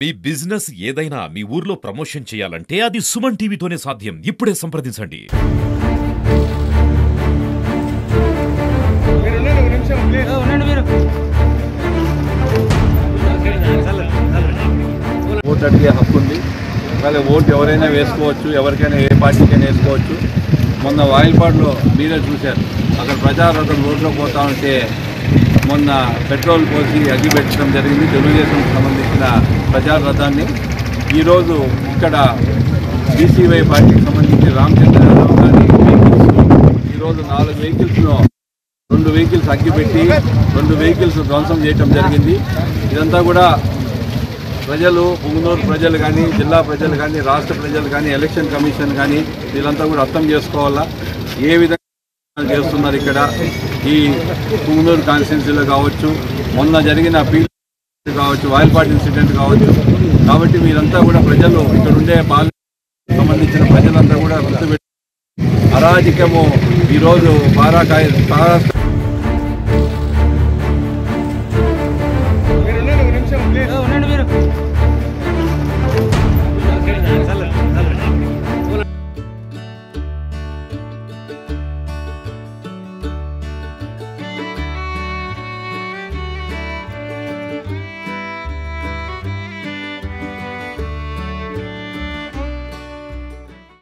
మీ business ఏదైనా మీ ఊర్లో promotion చేయాలంటే అది సుమన్ టీవీతోనే సాధ్యం. ఇప్పుడే సంప్రదించండి. ఓటు అడిగే హక్కు ఉంది. అలాగే ఓటు ఎవరైనా వేసుకోవచ్చు, ఎవరికైనా ఏ పార్టీకైనా వేసుకోవచ్చు. మొన్న వాయిల్పాడులో మీరే చూశారు, అక్కడ ప్రజారథం రోడ్లో పోతా ఉంటే మొన్న పెట్రోల్ పోసి అగ్గి పెట్టడం జరిగింది. తెలుగుదేశంకి సంబంధించిన ప్రజారథాన్ని ఈరోజు ఇక్కడ బీసీవై పార్టీకి సంబంధించి రామచంద్రరావు గారి వెహికల్స్ ఈరోజు 4 వెహికల్స్లో 2 వెహికల్స్ అగ్గిపెట్టి 2 వెహికల్స్ ధ్వంసం చేయడం జరిగింది. ఇదంతా కూడా ప్రజలు, పుంగనూరు ప్రజలు కానీ, జిల్లా ప్రజలు కానీ, రాష్ట్ర ప్రజలు కానీ, ఎలక్షన్ కమిషన్ కానీ వీళ్ళంతా కూడా అర్థం చేసుకోవాలా ఏ విధంగా చేస్తున్నారు. ఇక్కడ ఈ పుంగనూరు కాన్స్టిట్యున్సీలో కావచ్చు, మొన్న జరిగిన పీల్ కావచ్చు, వాయిల్పాడ్ ఇన్సిడెంట్ కావచ్చు. కాబట్టి మీరంతా కూడా ప్రజలు, ఇక్కడ ఉండే పార్లమెంట్ సంబంధించిన ప్రజలంతా కూడా గుర్తుపెట్టి అరాజకము ఈరోజు